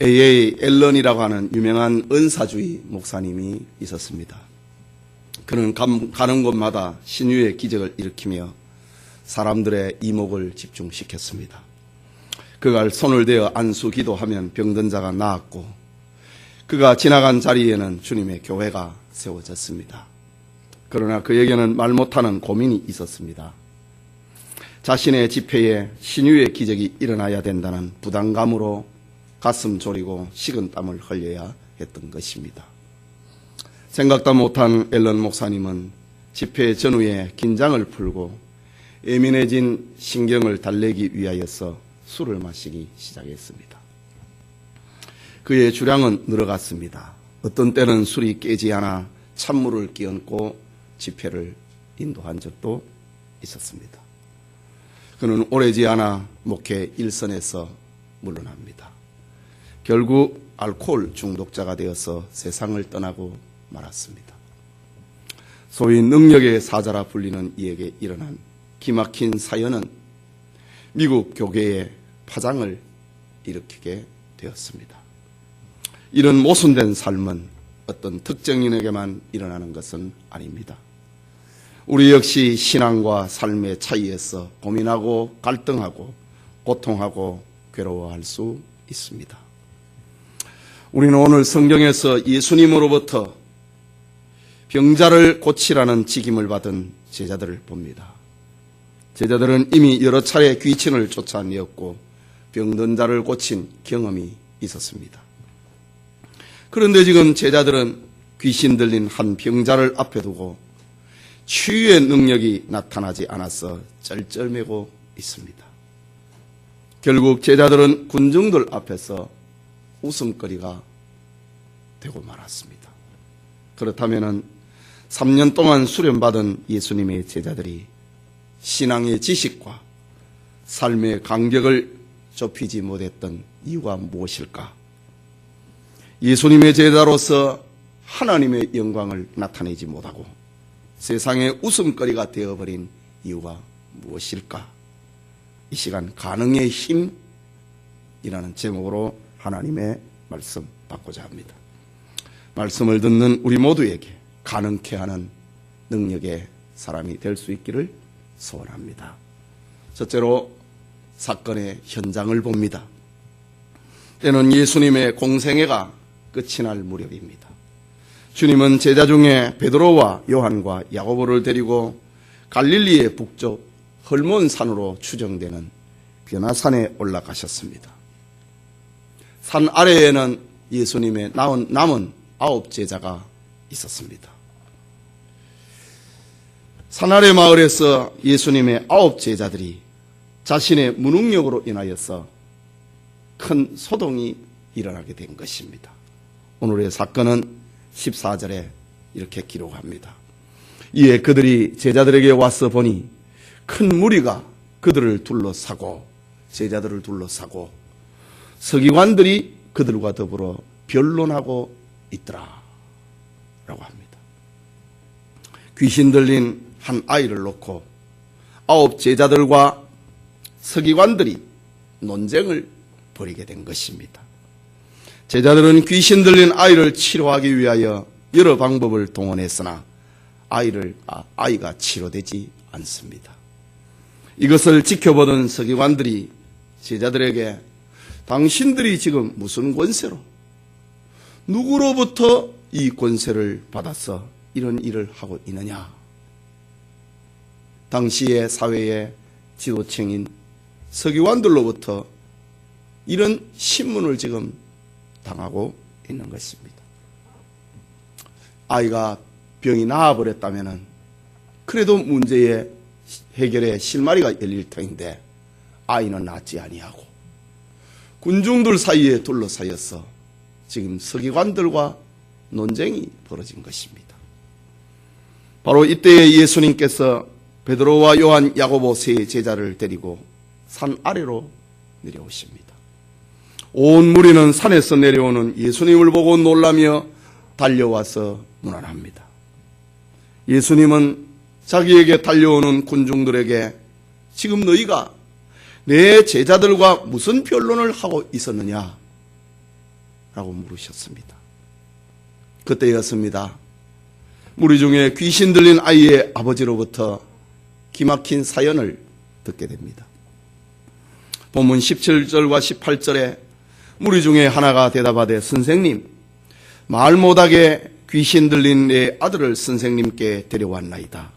A.A. 앨런이라고 하는 유명한 은사주의 목사님이 있었습니다. 그는 가는 곳마다 신유의 기적을 일으키며 사람들의 이목을 집중시켰습니다. 그가 손을 대어 안수 기도하면 병든 자가 나았고, 그가 지나간 자리에는 주님의 교회가 세워졌습니다. 그러나 그에게는 말 못하는 고민이 있었습니다. 자신의 집회에 신유의 기적이 일어나야 된다는 부담감으로 가슴 졸이고 식은 땀을 흘려야 했던 것입니다. 생각도 못한 앨런 목사님은 집회 전후에 긴장을 풀고 예민해진 신경을 달래기 위하여서 술을 마시기 시작했습니다. 그의 주량은 늘어갔습니다. 어떤 때는 술이 깨지 않아 찬물을 끼얹고 집회를 인도한 적도 있었습니다. 그는 오래지 않아 목회 일선에서 물러납니다. 결국 알코올 중독자가 되어서 세상을 떠나고 말았습니다. 소위 능력의 사자라 불리는 이에게 일어난 기막힌 사연은 미국 교계에 파장을 일으키게 되었습니다. 이런 모순된 삶은 어떤 특정인에게만 일어나는 것은 아닙니다. 우리 역시 신앙과 삶의 차이에서 고민하고 갈등하고 고통하고 괴로워할 수 있습니다. 우리는 오늘 성경에서 예수님으로부터 병자를 고치라는 직임을 받은 제자들을 봅니다. 제자들은 이미 여러 차례 귀신을 쫓아내었고 병든 자를 고친 경험이 있었습니다. 그런데 지금 제자들은 귀신 들린 한 병자를 앞에 두고 치유의 능력이 나타나지 않아서 쩔쩔매고 있습니다. 결국 제자들은 군중들 앞에서 웃음거리가 되고 말았습니다. 그렇다면 3년 동안 수련받은 예수님의 제자들이 신앙의 지식과 삶의 간격을 좁히지 못했던 이유가 무엇일까? 예수님의 제자로서 하나님의 영광을 나타내지 못하고 세상의 웃음거리가 되어버린 이유가 무엇일까? 이 시간 가능의 힘이라는 제목으로 하나님의 말씀 받고자 합니다. 말씀을 듣는 우리 모두에게 가능케 하는 능력의 사람이 될 수 있기를 소원합니다. 첫째로 사건의 현장을 봅니다. 때는 예수님의 공생애가 끝이 날 무렵입니다. 주님은 제자 중에 베드로와 요한과 야고보를 데리고 갈릴리의 북쪽 헐몬산으로 추정되는 변화산에 올라가셨습니다. 산 아래에는 예수님의 남은 9 제자가 있었습니다. 산 아래 마을에서 예수님의 9 제자들이 자신의 무능력으로 인하여서 큰 소동이 일어나게 된 것입니다. 오늘의 사건은 14절에 이렇게 기록합니다. 이에 그들이 제자들에게 와서 보니 큰 무리가 그들을 둘러싸고 제자들을 둘러싸고 서기관들이 그들과 더불어 변론하고 있더라 라고 합니다. 귀신 들린 한 아이를 놓고 9 제자들과 서기관들이 논쟁을 벌이게 된 것입니다. 제자들은 귀신 들린 아이를 치료하기 위하여 여러 방법을 동원했으나 아이가 치료되지 않습니다. 이것을 지켜보던 서기관들이 제자들에게 당신들이 지금 무슨 권세로 누구로부터 이 권세를 받아서 이런 일을 하고 있느냐? 당시의 사회의 지도층인 서기관들로부터 이런 신문을 지금 당하고 있는 것입니다. 아이가 병이 나아버렸다면 그래도 문제의 해결의 실마리가 열릴 터인데 아이는 낫지 아니하고 군중들 사이에 둘러싸여서 지금 서기관들과 논쟁이 벌어진 것입니다. 바로 이때에 예수님께서 베드로와 요한, 야고보 3 제자를 데리고 산 아래로 내려오십니다. 온 무리는 산에서 내려오는 예수님을 보고 놀라며 달려와서 문안합니다. 예수님은 자기에게 달려오는 군중들에게 지금 너희가 내 제자들과 무슨 변론을 하고 있었느냐 라고 물으셨습니다. 그때였습니다. 무리 중에 귀신 들린 아이의 아버지로부터 기막힌 사연을 듣게 됩니다. 본문 17절과 18절에 무리 중에 하나가 대답하되 선생님, 말 못하게 귀신 들린 내 아들을 선생님께 데려왔나이다.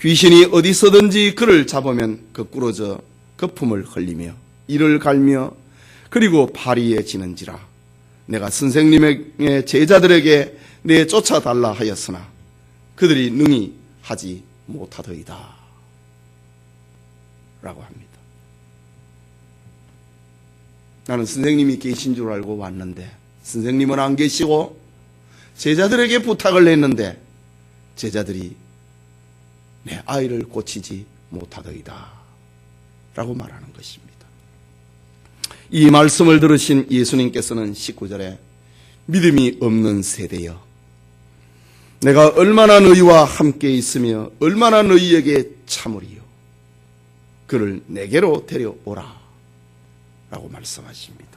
귀신이 어디서든지 그를 잡으면 거꾸러져 거품을 흘리며 이를 갈며 그리고 파리에 지는지라. 내가 선생님의 제자들에게 내쫓아달라 하였으나 그들이 능히 하지 못하더이다 라고 합니다. 나는 선생님이 계신 줄 알고 왔는데 선생님은 안 계시고 제자들에게 부탁을 했는데 제자들이 내 아이를 고치지 못하더이다 라고 말하는 것입니다. 이 말씀을 들으신 예수님께서는 19절에 믿음이 없는 세대여, 내가 얼마나 너희와 함께 있으며 얼마나 너희에게 참으리요, 그를 내게로 데려오라 라고 말씀하십니다.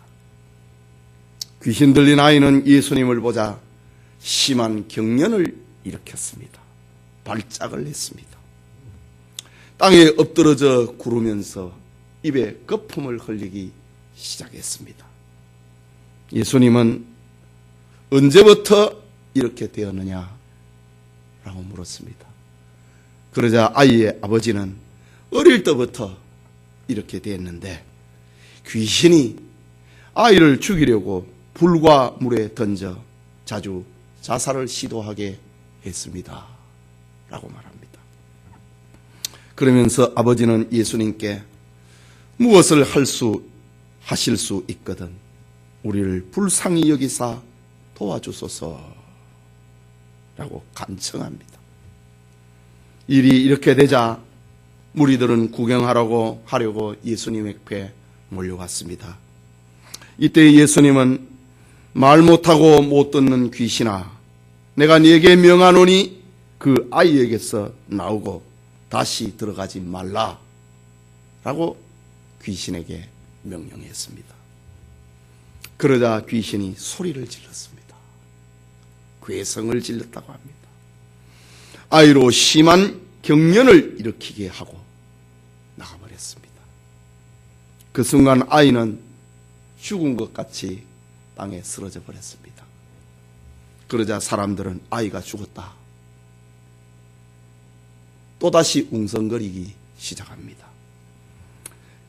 귀신 들린 아이는 예수님을 보자 심한 경련을 일으켰습니다. 발작을 했습니다. 땅에 엎드러져 구르면서 입에 거품을 흘리기 시작했습니다. 예수님은 언제부터 이렇게 되었느냐 라고 물었습니다. 그러자 아이의 아버지는 어릴 때부터 이렇게 됐는데 귀신이 아이를 죽이려고 불과 물에 던져 자주 자살을 시도하게 했습니다 라고 말합니다. 그러면서 아버지는 예수님께 무엇을 하실 수 있거든 우리를 불쌍히 여기사 도와주소서 라고 간청합니다. 일이 이렇게 되자 무리들은 구경하려고 예수님 앞에 몰려갔습니다. 이때 예수님은 말 못하고 못 듣는 귀신아, 내가 네게 명하노니 그 아이에게서 나오고 다시 들어가지 말라 라고 귀신에게 명령했습니다. 그러자 귀신이 소리를 질렀습니다. 괴성을 질렀다고 합니다. 아이로 심한 경련을 일으키게 하고 나가버렸습니다. 그 순간 아이는 죽은 것 같이 땅에 쓰러져 버렸습니다. 그러자 사람들은 아이가 죽었다, 또다시 웅성거리기 시작합니다.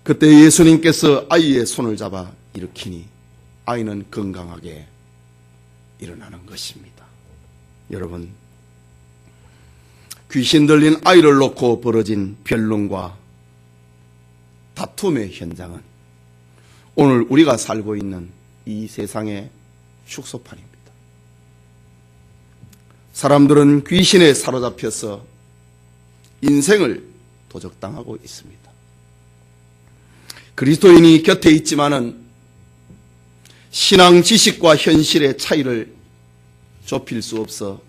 그때 예수님께서 아이의 손을 잡아 일으키니 아이는 건강하게 일어나는 것입니다. 여러분, 귀신 들린 아이를 놓고 벌어진 변론과 다툼의 현장은 오늘 우리가 살고 있는 이 세상의 축소판입니다. 사람들은 귀신에 사로잡혀서 인생을 도적당하고 있습니다. 그리스도인이 곁에 있지만은 신앙 지식과 현실의 차이를 좁힐 수 없어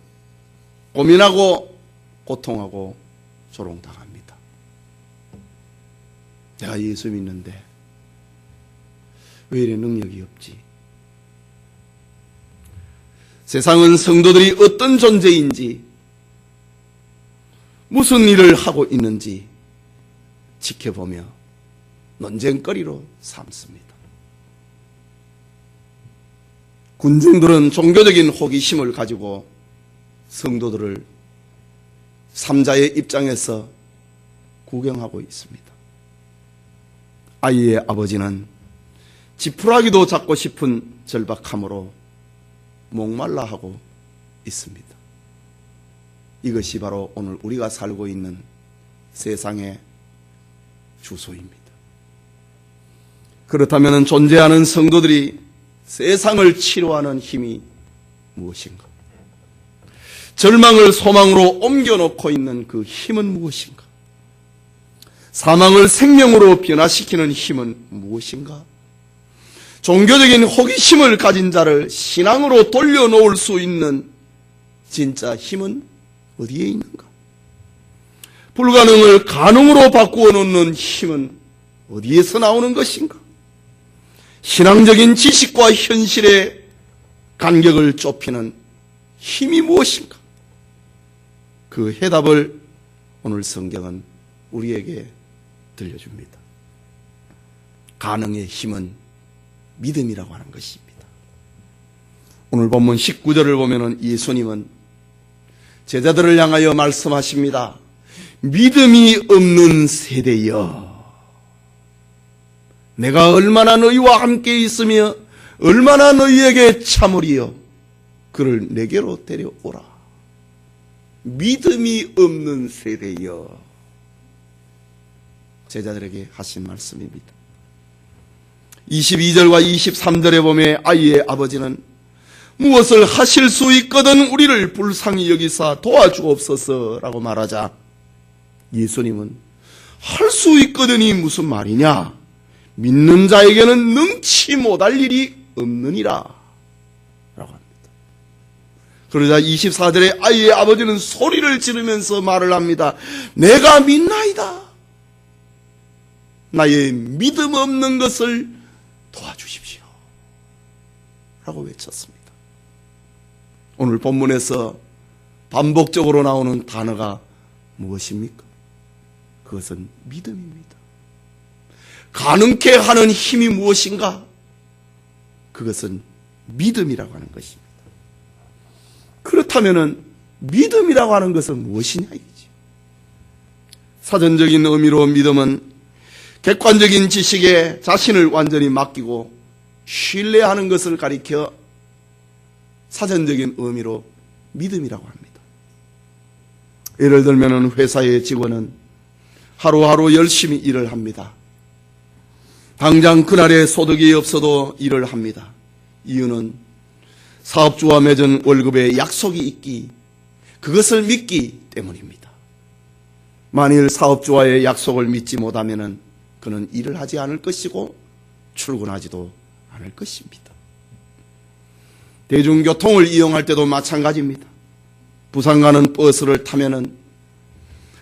고민하고 고통하고 조롱당합니다. 내가 예수 믿는데 왜 이래 능력이 없지? 세상은 성도들이 어떤 존재인지, 무슨 일을 하고 있는지 지켜보며 논쟁거리로 삼습니다. 군중들은 종교적인 호기심을 가지고 성도들을 삼자의 입장에서 구경하고 있습니다. 아이의 아버지는 지푸라기도 잡고 싶은 절박함으로 목말라 하고 있습니다. 이것이 바로 오늘 우리가 살고 있는 세상의 주소입니다. 그렇다면 존재하는 성도들이 세상을 치료하는 힘이 무엇인가? 절망을 소망으로 옮겨놓고 있는 그 힘은 무엇인가? 사망을 생명으로 변화시키는 힘은 무엇인가? 종교적인 호기심을 가진 자를 신앙으로 돌려놓을 수 있는 진짜 힘은 어디에 있는가? 불가능을 가능으로 바꾸어 놓는 힘은 어디에서 나오는 것인가? 신앙적인 지식과 현실의 간격을 좁히는 힘이 무엇인가? 그 해답을 오늘 성경은 우리에게 들려줍니다. 가능의 힘은 믿음이라고 하는 것입니다. 오늘 본문 19절을 보면 예수님은 제자들을 향하여 말씀하십니다. 믿음이 없는 세대여, 내가 얼마나 너희와 함께 있으며 얼마나 너희에게 참으리요, 그를 내게로 데려오라. 믿음이 없는 세대여, 제자들에게 하신 말씀입니다. 22절과 23절에 보면 아이의 아버지는 무엇을 하실 수 있거든 우리를 불쌍히 여기사 도와주옵소서라고 말하자 예수님은 할 수 있거든이 무슨 말이냐, 믿는 자에게는 능치 못할 일이 없느니라 라고 합니다. 그러자 24절에 아이의 아버지는 소리를 지르면서 말을 합니다. 내가 믿나이다. 나의 믿음 없는 것을 도와주십시오 라고 외쳤습니다. 오늘 본문에서 반복적으로 나오는 단어가 무엇입니까? 그것은 믿음입니다. 가능케 하는 힘이 무엇인가? 그것은 믿음이라고 하는 것입니다. 그렇다면 믿음이라고 하는 것은 무엇이냐 이거지. 사전적인 의미로 믿음은 객관적인 지식에 자신을 완전히 맡기고 신뢰하는 것을 가리켜 사전적인 의미로 믿음이라고 합니다. 예를 들면 회사의 직원은 하루하루 열심히 일을 합니다. 당장 그날의 소득이 없어도 일을 합니다. 이유는 사업주와 맺은 월급에 약속이 있기, 그것을 믿기 때문입니다. 만일 사업주와의 약속을 믿지 못하면 그는 일을 하지 않을 것이고 출근하지도 않을 것입니다. 대중교통을 이용할 때도 마찬가지입니다. 부산 가는 버스를 타면은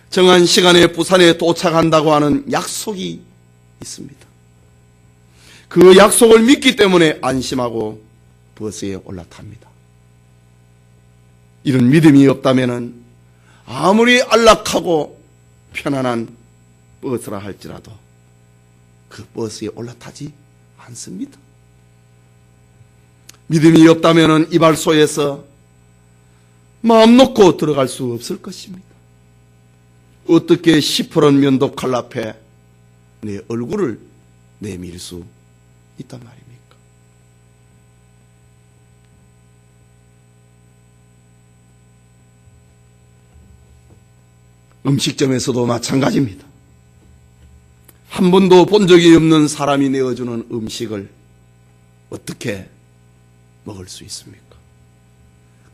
정한 시간에 부산에 도착한다고 하는 약속이 있습니다. 그 약속을 믿기 때문에 안심하고 버스에 올라탑니다. 이런 믿음이 없다면 아무리 안락하고 편안한 버스라 할지라도 그 버스에 올라타지 않습니다. 믿음이 없다면 이발소에서 마음 놓고 들어갈 수 없을 것입니다. 어떻게 시퍼런 면도 칼 앞에 내 얼굴을 내밀 수 있단 말입니까? 음식점에서도 마찬가지입니다. 한 번도 본 적이 없는 사람이 내어주는 음식을 어떻게 먹을 수 있습니까?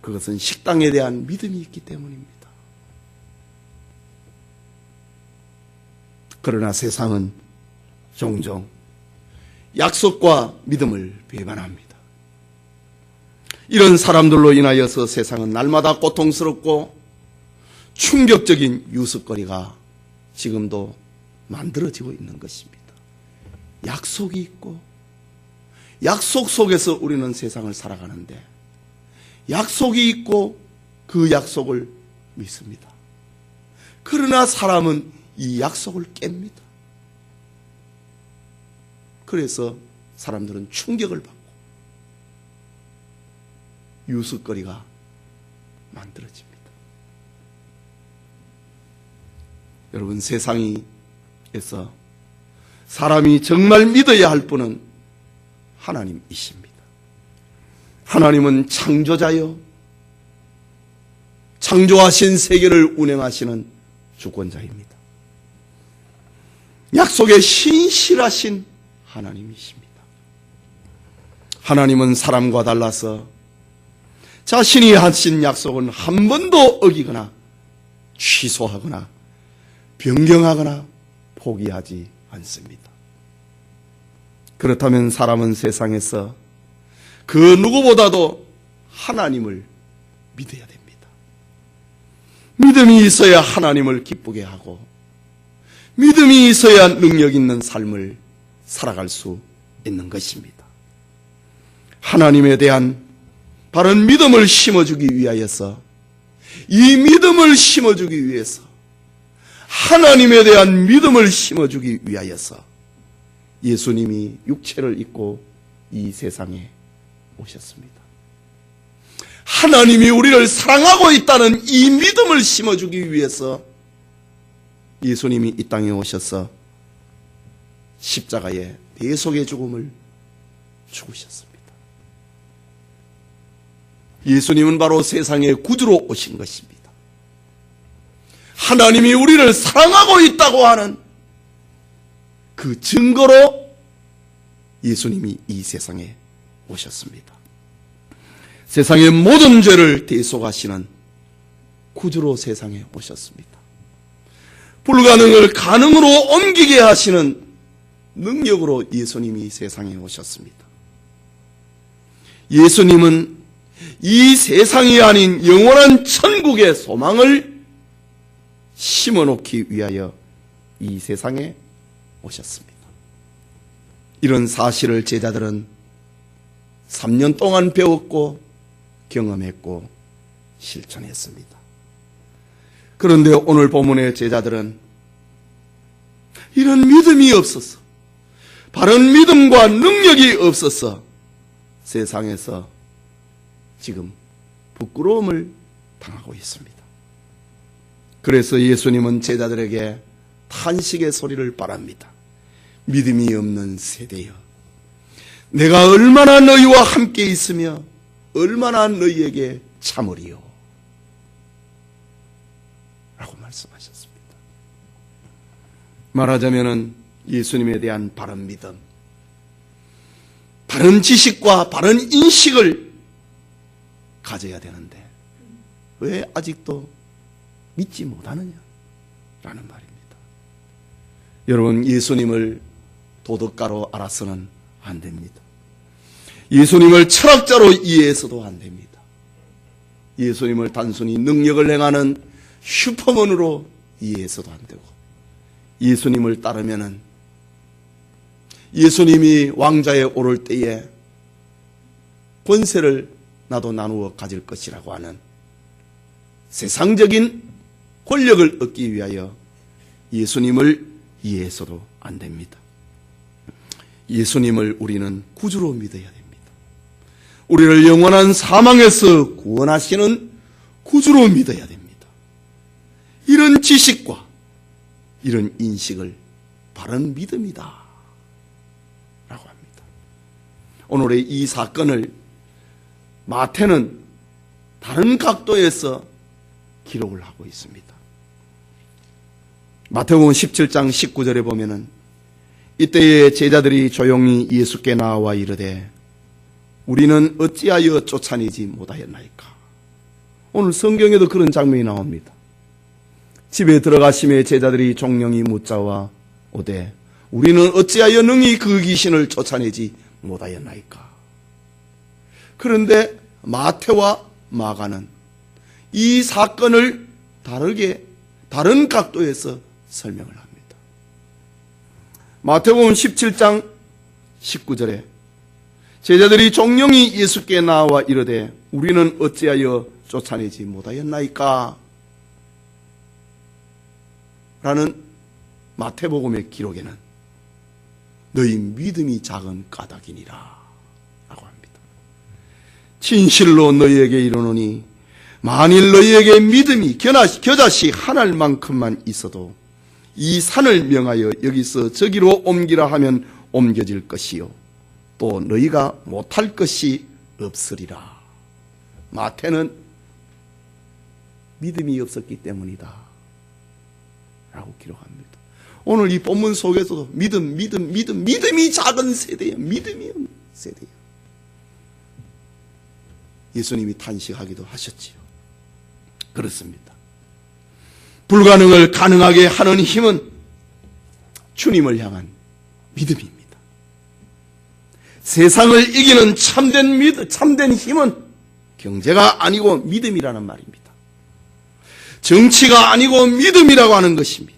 그것은 식당에 대한 믿음이 있기 때문입니다. 그러나 세상은 종종 약속과 믿음을 배반합니다. 이런 사람들로 인하여서 세상은 날마다 고통스럽고 충격적인 유습거리가 지금도 만들어지고 있는 것입니다. 약속이 있고 약속 속에서 우리는 세상을 살아가는데 약속이 있고 그 약속을 믿습니다. 그러나 사람은 이 약속을 깹니다. 그래서 사람들은 충격을 받고 유습거리가 만들어집니다. 여러분, 세상에서 사람이 정말 믿어야 할 분은 하나님이십니다. 하나님은 창조자요, 창조하신 세계를 운행하시는 주권자입니다. 약속에 신실하신 하나님이십니다. 하나님은 사람과 달라서 자신이 하신 약속은 한 번도 어기거나 취소하거나 변경하거나 포기하지 않습니다. 그렇다면 사람은 세상에서 그 누구보다도 하나님을 믿어야 됩니다. 믿음이 있어야 하나님을 기쁘게 하고 믿음이 있어야 능력 있는 삶을 살아갈 수 있는 것입니다. 하나님에 대한 바른 믿음을 심어주기 위하여서, 이 믿음을 심어주기 위해서, 하나님에 대한 믿음을 심어주기 위하여서 예수님이 육체를 입고 이 세상에 오셨습니다. 하나님이 우리를 사랑하고 있다는 이 믿음을 심어주기 위해서 예수님이 이 땅에 오셔서 십자가에 대속의 죽음을 죽으셨습니다. 예수님은 바로 세상의 구주로 오신 것입니다. 하나님이 우리를 사랑하고 있다고 하는 그 증거로 예수님이 이 세상에 오셨습니다. 세상의 모든 죄를 대속하시는 구주로 세상에 오셨습니다. 불가능을 가능으로 옮기게 하시는 능력으로 예수님이 세상에 오셨습니다. 예수님은 이 세상이 아닌 영원한 천국의 소망을 심어놓기 위하여 이 세상에 오셨습니다. 이런 사실을 제자들은 3년 동안 배웠고 경험했고 실천했습니다. 그런데 오늘 본문의 제자들은 이런 믿음이 없어서, 바른 믿음과 능력이 없어서 세상에서 지금 부끄러움을 당하고 있습니다. 그래서 예수님은 제자들에게 탄식의 소리를 바랍니다. 믿음이 없는 세대여, 내가 얼마나 너희와 함께 있으며 얼마나 너희에게 참으리요 라고 말씀하셨습니다. 말하자면 예수님에 대한 바른 믿음, 바른 지식과 바른 인식을 가져야 되는데 왜 아직도 믿지 못하느냐 라는 말입니다. 여러분, 예수님을 도덕가로 알아서는 안 됩니다. 예수님을 철학자로 이해해서도 안 됩니다. 예수님을 단순히 능력을 행하는 슈퍼맨으로 이해해서도 안 되고, 예수님을 따르면은 예수님이 왕좌에 오를 때에 권세를 나도 나누어 가질 것이라고 하는 세상적인 권력을 얻기 위하여 예수님을 이해해서도 안 됩니다. 예수님을 우리는 구주로 믿어야 됩니다. 우리를 영원한 사망에서 구원하시는 구주로 믿어야 됩니다. 이런 지식과 이런 인식을 바른 믿음이다 라고 합니다. 오늘의 이 사건을 마태는 다른 각도에서 기록을 하고 있습니다. 마태복음 17장 19절에 보면은 이때에 제자들이 조용히 예수께 나와 이르되 우리는 어찌하여 쫓아내지 못하였나이까. 오늘 성경에도 그런 장면이 나옵니다. 집에 들어가심에 제자들이 종영이 묻자와 오되 우리는 어찌하여 능히 그 귀신을 쫓아내지 못하였나이까. 그런데 마태와 마가는 이 사건을 다른 각도에서 설명을 합니다. 마태복음 17장 19절에 제자들이 종영이 예수께 나와 이르되 우리는 어찌하여 쫓아내지 못하였나이까 라는 마태복음의 기록에는 너희 믿음이 작은 까닭이니라 라고 합니다. 진실로 너희에게 이르노니 만일 너희에게 믿음이 겨자씨 한 알만큼만 있어도 이 산을 명하여 여기서 저기로 옮기라 하면 옮겨질 것이요 또 너희가 못할 것이 없으리라. 마태는 믿음이 없었기 때문이다 라고 기록합니다. 오늘 이 본문 속에서도 믿음이 작은 세대예요. 믿음이 없는 세대예요. 예수님이 탄식하기도 하셨지요. 그렇습니다. 불가능을 가능하게 하는 힘은 주님을 향한 믿음입니다. 세상을 이기는 참된 힘은 경제가 아니고 믿음이라는 말입니다. 정치가 아니고 믿음이라고 하는 것입니다.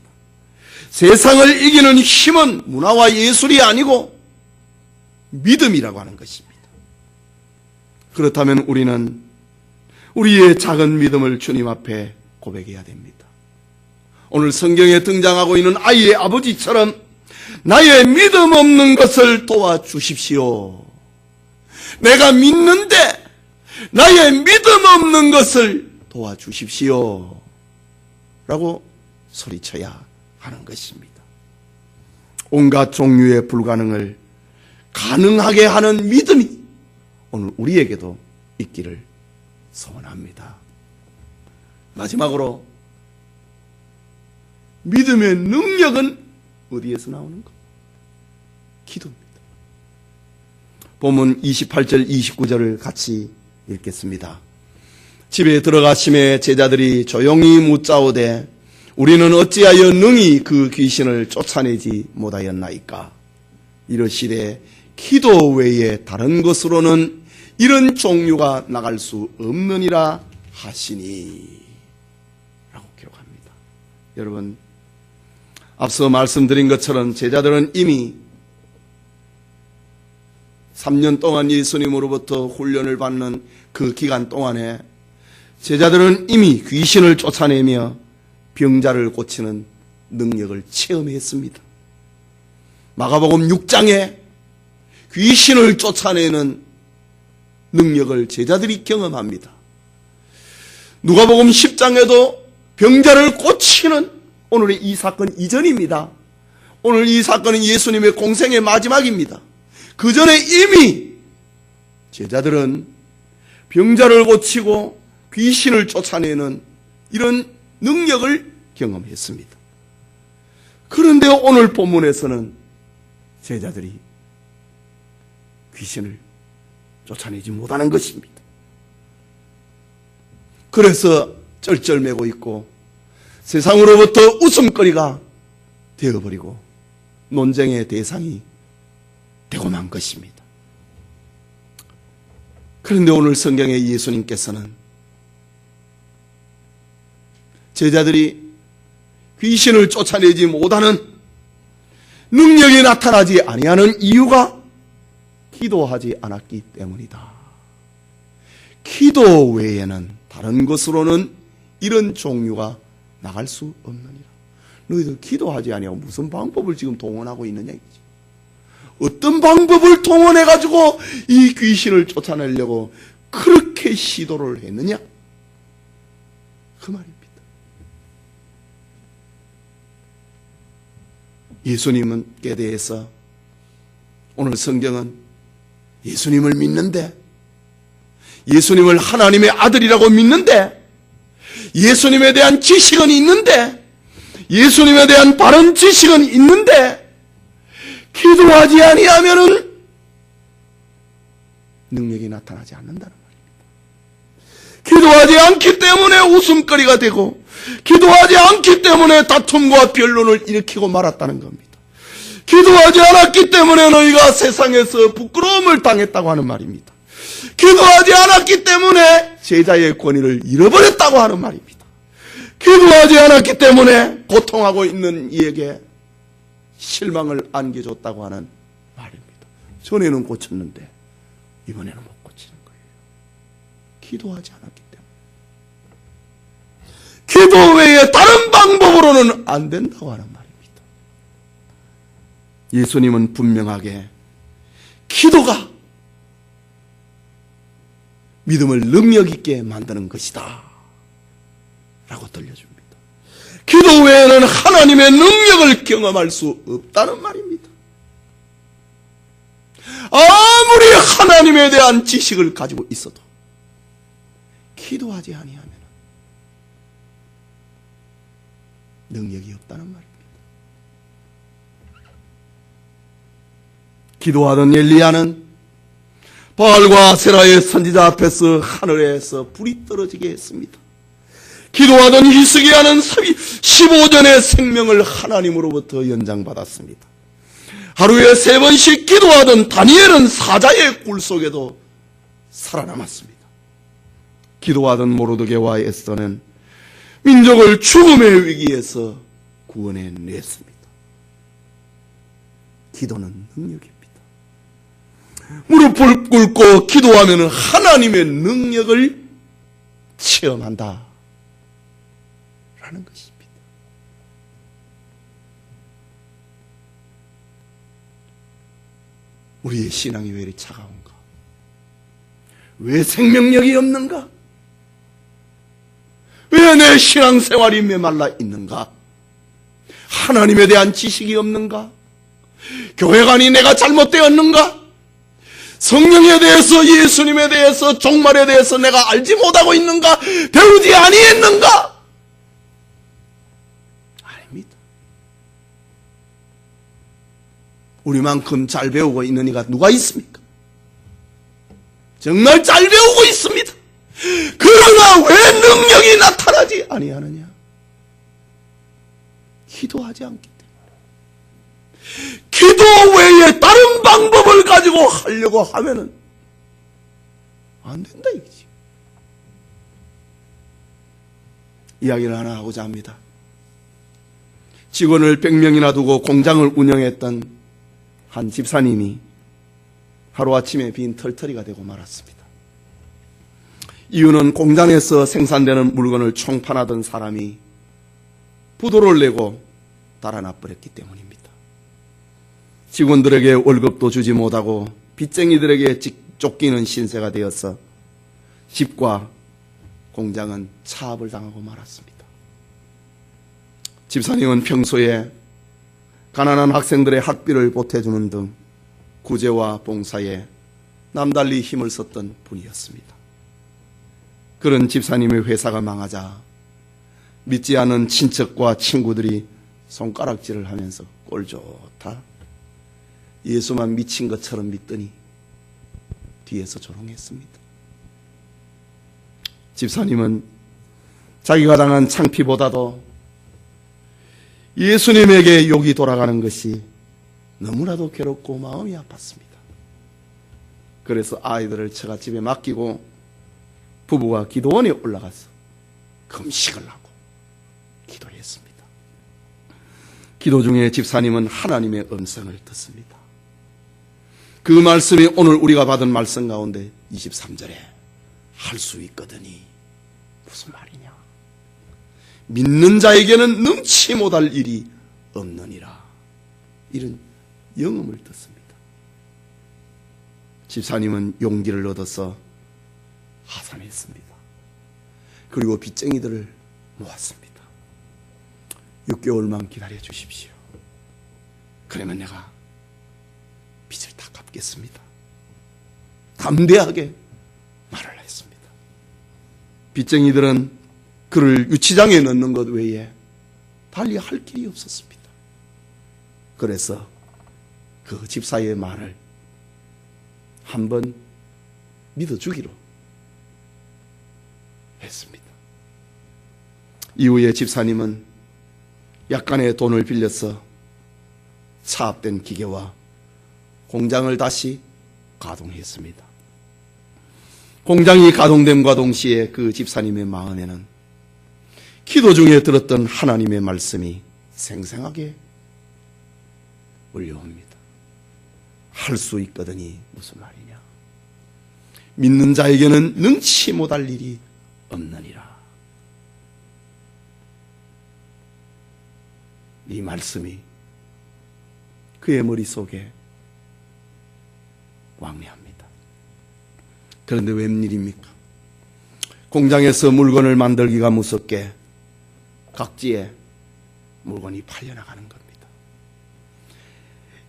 세상을 이기는 힘은 문화와 예술이 아니고 믿음이라고 하는 것입니다. 그렇다면 우리는 우리의 작은 믿음을 주님 앞에 고백해야 됩니다. 오늘 성경에 등장하고 있는 아이의 아버지처럼 나의 믿음 없는 것을 도와주십시오. 내가 믿는데 나의 믿음 없는 것을 도와주십시오. 라고 소리쳐야 하는 것입니다. 온갖 종류의 불가능을 가능하게 하는 믿음이 오늘 우리에게도 있기를 소원합니다. 마지막으로 믿음의 능력은 어디에서 나오는가? 기도입니다. 본문 28절 29절을 같이 읽겠습니다. 집에 들어가심에 제자들이 조용히 묻자오되 우리는 어찌하여 능히 그 귀신을 쫓아내지 못하였나이까? 이르시되 기도 외에 다른 것으로는 이런 종류가 나갈 수 없느니라 하시니 라고 기록합니다. 여러분, 앞서 말씀드린 것처럼 제자들은 이미 3년 동안 예수님으로부터 훈련을 받는 그 기간 동안에 제자들은 이미 귀신을 쫓아내며 병자를 고치는 능력을 체험했습니다. 마가복음 6장에 귀신을 쫓아내는 능력을 제자들이 경험합니다. 누가복음 10장에도 병자를 고치는 오늘의 이 사건 이전입니다. 오늘 이 사건은 예수님의 공생의 마지막입니다. 그 전에 이미 제자들은 병자를 고치고 귀신을 쫓아내는 이런 능력을 경험했습니다. 그런데 오늘 본문에서는 제자들이 귀신을 쫓아내지 못하는 것입니다. 그래서 쩔쩔매고 있고 세상으로부터 웃음거리가 되어버리고 논쟁의 대상이 되고 만 것입니다. 그런데 오늘 성경에 예수님께서는 제자들이 귀신을 쫓아내지 못하는 능력이 나타나지 아니하는 이유가 기도하지 않았기 때문이다. 기도 외에는 다른 것으로는 이런 종류가 나갈 수 없느니라. 너희들 기도하지 아니하고 무슨 방법을 지금 동원하고 있느냐 이거지. 어떤 방법을 동원해가지고 이 귀신을 쫓아내려고 그렇게 시도를 했느냐? 그 말입니다. 예수님께 대해서 오늘 성경은 예수님을 믿는데, 예수님을 하나님의 아들이라고 믿는데, 예수님에 대한 지식은 있는데, 예수님에 대한 바른 지식은 있는데 기도하지 아니하면은 능력이 나타나지 않는다는 말입니다. 기도하지 않기 때문에 웃음거리가 되고 기도하지 않기 때문에 다툼과 변론을 일으키고 말았다는 겁니다. 기도하지 않았기 때문에 너희가 세상에서 부끄러움을 당했다고 하는 말입니다. 기도하지 않았기 때문에 제자의 권위를 잃어버렸다고 하는 말입니다. 기도하지 않았기 때문에 고통하고 있는 이에게 실망을 안겨줬다고 하는 말입니다. 전에는 고쳤는데 이번에는 못 고치는 거예요. 기도하지 않았기 때문에. 기도 외에 다른 방법으로는 안 된다고 하는 말입니다. 예수님은 분명하게 기도가 믿음을 능력 있게 만드는 것이다 라고 들려줍니다. 기도 외에는 하나님의 능력을 경험할 수 없다는 말입니다. 아무리 하나님에 대한 지식을 가지고 있어도 기도하지 아니하면 능력이 없다는 말입니다. 기도하던 엘리야는 바알과 세라의 선지자 앞에서 하늘에서 불이 떨어지게 했습니다. 기도하던 히스기야는 15전의 생명을 하나님으로부터 연장받았습니다. 하루에 3번씩 기도하던 다니엘은 사자의 굴 속에도 살아남았습니다. 기도하던 모르드게와 에스더는 민족을 죽음의 위기에서 구원해냈습니다. 기도는 능력입니다. 무릎을 꿇고 기도하면 하나님의 능력을 체험한다 라는 것입니다. 우리의 신앙이 왜 이리 차가운가? 왜 생명력이 없는가? 왜 내 신앙생활이 메말라 있는가? 하나님에 대한 지식이 없는가? 교회관이 내가 잘못되었는가? 성령에 대해서, 예수님에 대해서, 종말에 대해서 내가 알지 못하고 있는가? 배우지 아니했는가? 아닙니다. 우리만큼 잘 배우고 있는 이가 누가 있습니까? 정말 잘 배우고 있습니다. 그러나 왜 능력이 나타나지 아니하느냐? 기도하지 않기 때문에. 기도 외에 다른 방법을 가지고 하려고 하면은 안 된다 이거지. 이야기를 하나 하고자 합니다. 직원을 100명이나 두고 공장을 운영했던 한 집사님이 하루아침에 빈 털터리가 되고 말았습니다. 이유는 공장에서 생산되는 물건을 총판하던 사람이 부도를 내고 달아나 버렸기 때문입니다. 직원들에게 월급도 주지 못하고 빚쟁이들에게 쫓기는 신세가 되어서 집과 공장은 차압을 당하고 말았습니다. 집사님은 평소에 가난한 학생들의 학비를 보태주는 등 구제와 봉사에 남달리 힘을 썼던 분이었습니다. 그런 집사님의 회사가 망하자 믿지 않은 친척과 친구들이 손가락질을 하면서 꼴 좋다, 예수만 미친 것처럼 믿더니 뒤에서 조롱했습니다. 집사님은 자기가 당한 창피보다도 예수님에게 욕이 돌아가는 것이 너무나도 괴롭고 마음이 아팠습니다. 그래서 아이들을 처갓집에 맡기고 부부가 기도원에 올라가서 금식을 하고 기도했습니다. 기도 중에 집사님은 하나님의 음성을 듣습니다. 그 말씀이 오늘 우리가 받은 말씀 가운데 23절에 할 수 있거든이 무슨 말이냐? 믿는 자에게는 능치 못할 일이 없느니라. 이런 영음을 듣습니다. 집사님은 용기를 얻어서 하산했습니다. 그리고 빚쟁이들을 모았습니다. 6개월만 기다려 주십시오. 그러면 내가 빚을 다 갚겠습니다. 담대하게 말을 했습니다. 빚쟁이들은 그를 유치장에 넣는 것 외에 달리 할 길이 없었습니다. 그래서 그 집사의 말을 한번 믿어주기로 했습니다. 이후에 집사님은 약간의 돈을 빌려서 차압된 기계와 공장을 다시 가동했습니다. 공장이 가동됨과 동시에 그 집사님의 마음에는 기도 중에 들었던 하나님의 말씀이 생생하게 울려옵니다. 할 수 있거든이 무슨 말이냐? 믿는 자에게는 능치 못할 일이 없느니라. 이 말씀이 그의 머릿속에 왕래합니다. 그런데 웬일입니까? 공장에서 물건을 만들기가 무섭게 각지에 물건이 팔려나가는 겁니다.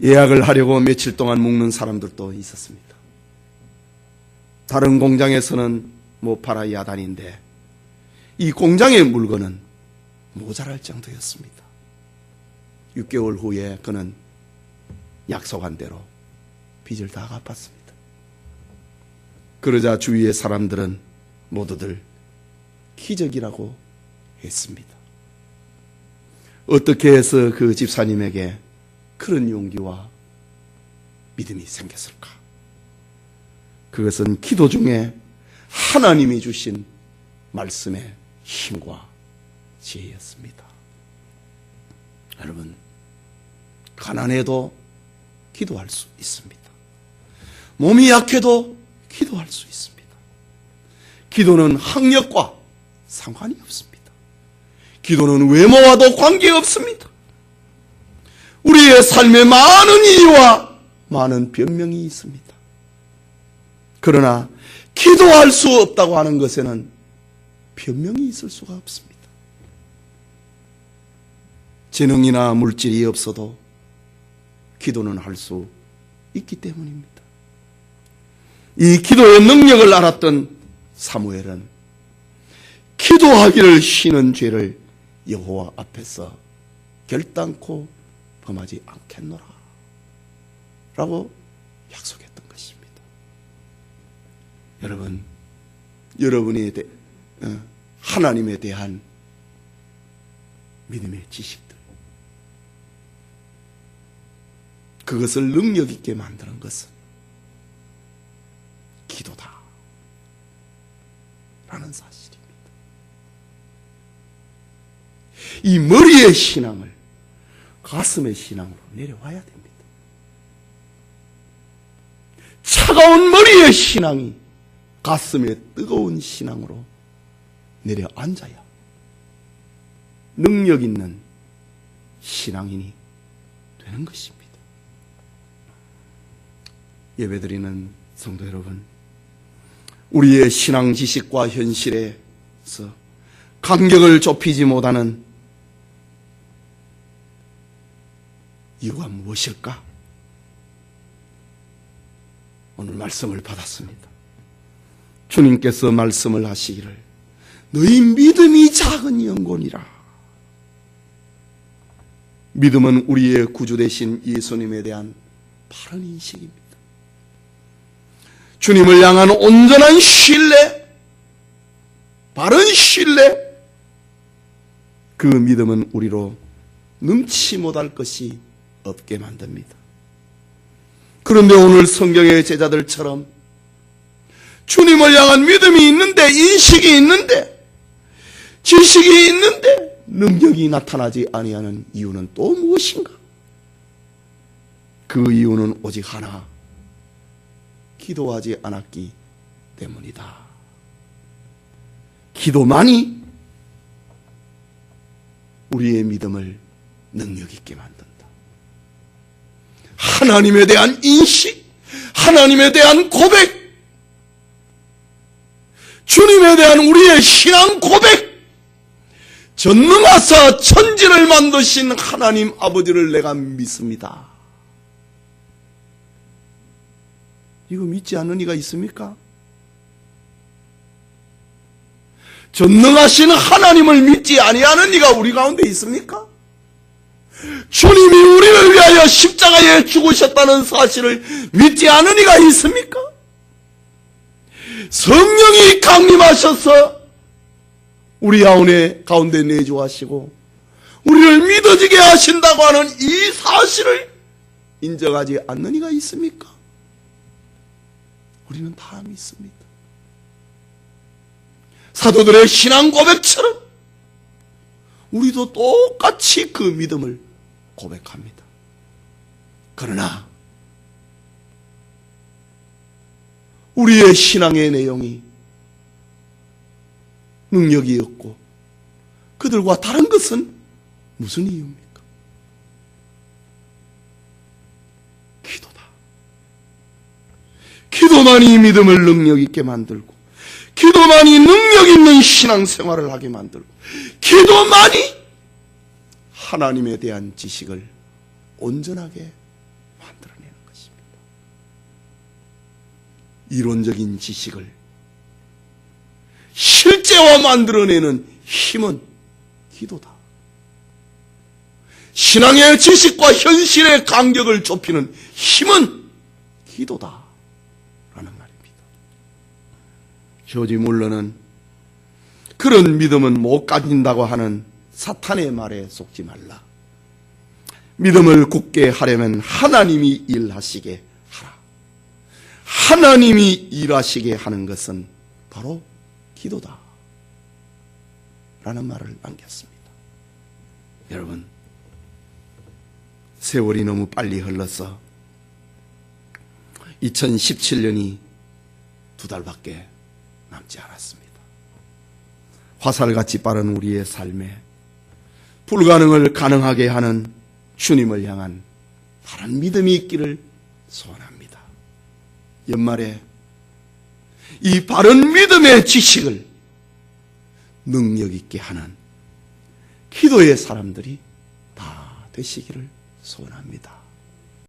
예약을 하려고 며칠 동안 묵는 사람들도 있었습니다. 다른 공장에서는 못 팔아 야단인데 이 공장의 물건은 모자랄 정도였습니다. 6개월 후에 그는 약속한 대로 빚을 다 갚았습니다. 그러자 주위의 사람들은 모두들 기적이라고 했습니다. 어떻게 해서 그 집사님에게 그런 용기와 믿음이 생겼을까? 그것은 기도 중에 하나님이 주신 말씀의 힘과 지혜였습니다. 여러분, 가난해도 기도할 수 있습니다. 몸이 약해도 기도할 수 있습니다. 기도는 학력과 상관이 없습니다. 기도는 외모와도 관계없습니다. 우리의 삶에 많은 이유와 많은 변명이 있습니다. 그러나 기도할 수 없다고 하는 것에는 변명이 있을 수가 없습니다. 재능이나 물질이 없어도 기도는 할 수 있기 때문입니다. 이 기도의 능력을 알았던 사무엘은 기도하기를 쉬는 죄를 여호와 앞에서 결단코 범하지 않겠노라 라고 약속했던 것입니다. 여러분, 여러분이 하나님에 대한 믿음의 지식들, 그것을 능력 있게 만드는 것은 기도다 라는 사실입니다. 이 머리의 신앙을 가슴의 신앙으로 내려와야 됩니다. 차가운 머리의 신앙이 가슴의 뜨거운 신앙으로 내려앉아야 능력 있는 신앙인이 되는 것입니다. 예배드리는 성도 여러분, 우리의 신앙 지식과 현실에서 간격을 좁히지 못하는 이유가 무엇일까? 오늘 말씀을 받았습니다. 주님께서 말씀을 하시기를 너희 믿음이 작은 영혼이라. 믿음은 우리의 구주 되신 예수님에 대한 바른 인식입니다. 주님을 향한 온전한 신뢰, 바른 신뢰, 그 믿음은 우리로 능치 못할 것이 없게 만듭니다. 그런데 오늘 성경의 제자들처럼 주님을 향한 믿음이 있는데, 인식이 있는데, 지식이 있는데 능력이 나타나지 아니하는 이유는 또 무엇인가? 그 이유는 오직 하나, 기도하지 않았기 때문이다. 기도만이 우리의 믿음을 능력 있게 만든다. 하나님에 대한 인식, 하나님에 대한 고백, 주님에 대한 우리의 신앙 고백, 전능하사 천지를 만드신 하나님 아버지를 내가 믿습니다. 이거 믿지 않는 이가 있습니까? 전능하신 하나님을 믿지 아니하는 이가 우리 가운데 있습니까? 주님이 우리를 위하여 십자가에 죽으셨다는 사실을 믿지 않은 이가 있습니까? 성령이 강림하셔서 우리 가운데 내주하시고 우리를 믿어지게 하신다고 하는 이 사실을 인정하지 않는 이가 있습니까? 우리는 다 믿습니다. 사도들의 신앙 고백처럼 우리도 똑같이 그 믿음을 고백합니다. 그러나 우리의 신앙의 내용이 능력이 없고 그들과 다른 것은 무슨 이유입니까? 기도다. 기도만이 믿음을 능력 있게 만들고, 기도만이 능력 있는 신앙생활을 하게 만들고, 기도만이 하나님에 대한 지식을 온전하게 만들어내는 것입니다. 이론적인 지식을 실제화 만들어내는 힘은 기도다. 신앙의 지식과 현실의 간격을 좁히는 힘은 기도다 라는 말입니다. 조지 물러는 그런 믿음은 못 가진다고 하는 사탄의 말에 속지 말라. 믿음을 굳게 하려면 하나님이 일하시게 하라. 하나님이 일하시게 하는 것은 바로 기도다 라는 말을 남겼습니다. 여러분, 세월이 너무 빨리 흘러서 2017년이 2달밖에 남지 않았습니다. 화살같이 빠른 우리의 삶에 불가능을 가능하게 하는 주님을 향한 바른 믿음이 있기를 소원합니다. 연말에 이 바른 믿음의 지식을 능력 있게 하는 기도의 사람들이 다 되시기를 소원합니다.